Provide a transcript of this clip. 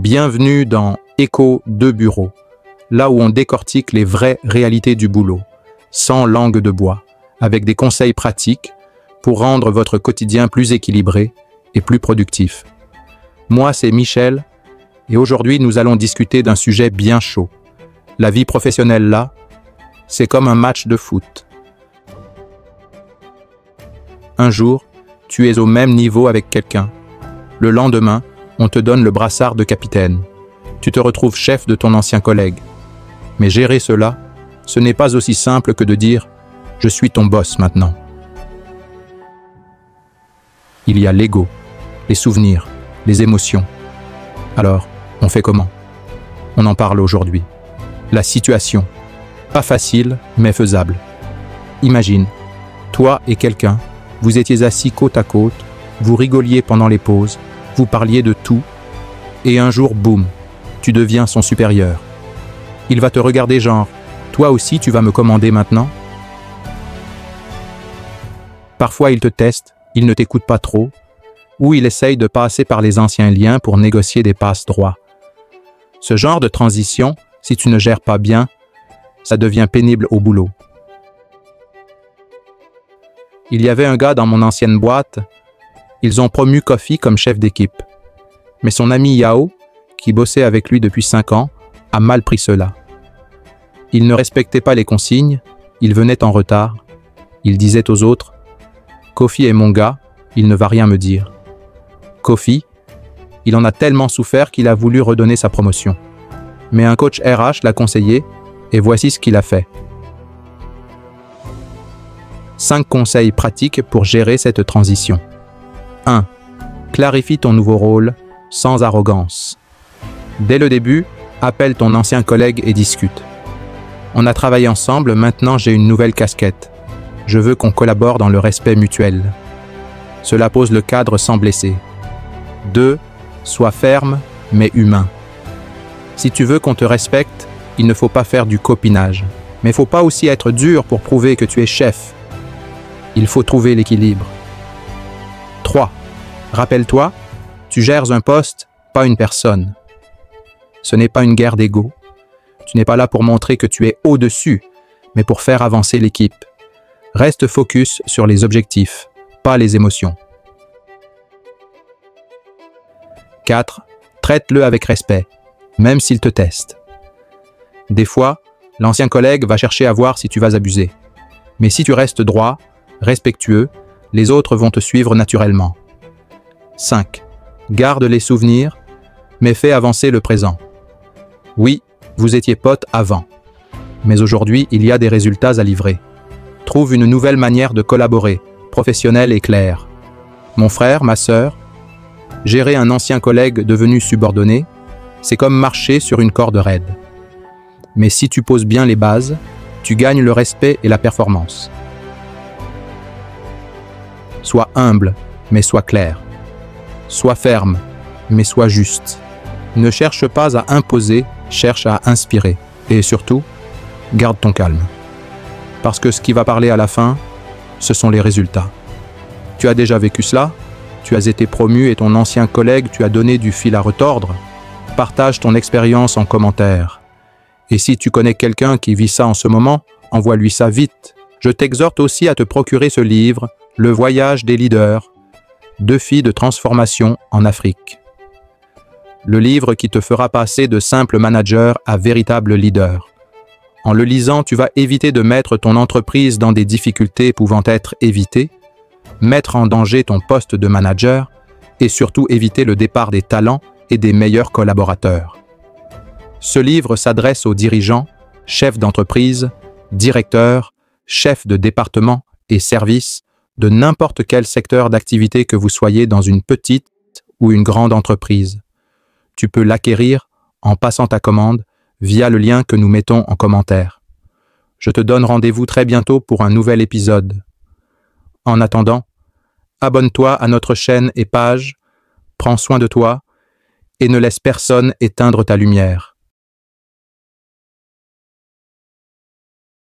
Bienvenue dans Écho de bureau, là où on décortique les vraies réalités du boulot, sans langue de bois, avec des conseils pratiques pour rendre votre quotidien plus équilibré et plus productif. Moi, c'est Michel, et aujourd'hui, nous allons discuter d'un sujet bien chaud. La vie professionnelle, là, c'est comme un match de foot. Un jour, tu es au même niveau avec quelqu'un. Le lendemain, on te donne le brassard de capitaine. Tu te retrouves chef de ton ancien collègue. Mais gérer cela, ce n'est pas aussi simple que de dire « je suis ton boss maintenant ». Il y a l'ego, les souvenirs, les émotions. Alors, on fait comment? On en parle aujourd'hui. La situation. Pas facile, mais faisable. Imagine, toi et quelqu'un, vous étiez assis côte à côte, vous rigoliez pendant les pauses, vous parliez de tout, et un jour, boum, tu deviens son supérieur. Il va te regarder genre, toi aussi tu vas me commander maintenant? Parfois il te teste, il ne t'écoute pas trop, ou il essaye de passer par les anciens liens pour négocier des passes droits. Ce genre de transition, si tu ne gères pas bien, ça devient pénible au boulot. Il y avait un gars dans mon ancienne boîte, ils ont promu Kofi comme chef d'équipe. Mais son ami Yao, qui bossait avec lui depuis 5 ans, a mal pris cela. Il ne respectait pas les consignes, il venait en retard, il disait aux autres « Kofi est mon gars, il ne va rien me dire ». Kofi, il en a tellement souffert qu'il a voulu redonner sa promotion. Mais un coach RH l'a conseillé, et voici ce qu'il a fait. 5 conseils pratiques pour gérer cette transition. 1. Clarifie ton nouveau rôle sans arrogance. Dès le début, appelle ton ancien collègue et discute. On a travaillé ensemble, maintenant j'ai une nouvelle casquette. Je veux qu'on collabore dans le respect mutuel. Cela pose le cadre sans blesser. 2. Sois ferme, mais humain. Si tu veux qu'on te respecte, il ne faut pas faire du copinage. Mais il ne faut pas aussi être dur pour prouver que tu es chef. Il faut trouver l'équilibre. 3. Rappelle-toi, tu gères un poste, pas une personne. Ce n'est pas une guerre d'ego. Tu n'es pas là pour montrer que tu es au-dessus, mais pour faire avancer l'équipe. Reste focus sur les objectifs, pas les émotions. 4. Traite-le avec respect, même s'il te teste. Des fois, l'ancien collègue va chercher à voir si tu vas abuser. Mais si tu restes droit, respectueux, les autres vont te suivre naturellement. 5. Garde les souvenirs, mais fais avancer le présent. Oui, vous étiez potes avant. Mais aujourd'hui, il y a des résultats à livrer. Trouve une nouvelle manière de collaborer, professionnelle et claire. Mon frère, ma sœur, gérer un ancien collègue devenu subordonné, c'est comme marcher sur une corde raide. Mais si tu poses bien les bases, tu gagnes le respect et la performance. Sois humble, mais sois clair. Sois ferme, mais sois juste. Ne cherche pas à imposer, cherche à inspirer. Et surtout, garde ton calme. Parce que ce qui va parler à la fin, ce sont les résultats. Tu as déjà vécu cela? Tu as été promu et ton ancien collègue, tu as donné du fil à retordre? Partage ton expérience en commentaire. Et si tu connais quelqu'un qui vit ça en ce moment, envoie-lui ça vite. Je t'exhorte aussi à te procurer ce livre, Le voyage des leaders, défis de transformation en Afrique. Le livre qui te fera passer de simple manager à véritable leader. En le lisant, tu vas éviter de mettre ton entreprise dans des difficultés pouvant être évitées, mettre en danger ton poste de manager et surtout éviter le départ des talents et des meilleurs collaborateurs. Ce livre s'adresse aux dirigeants, chefs d'entreprise, directeurs, chefs de département et services de n'importe quel secteur d'activité que vous soyez dans une petite ou une grande entreprise. Tu peux l'acquérir en passant ta commande via le lien que nous mettons en commentaire. Je te donne rendez-vous très bientôt pour un nouvel épisode. En attendant, abonne-toi à notre chaîne et page, prends soin de toi et ne laisse personne éteindre ta lumière.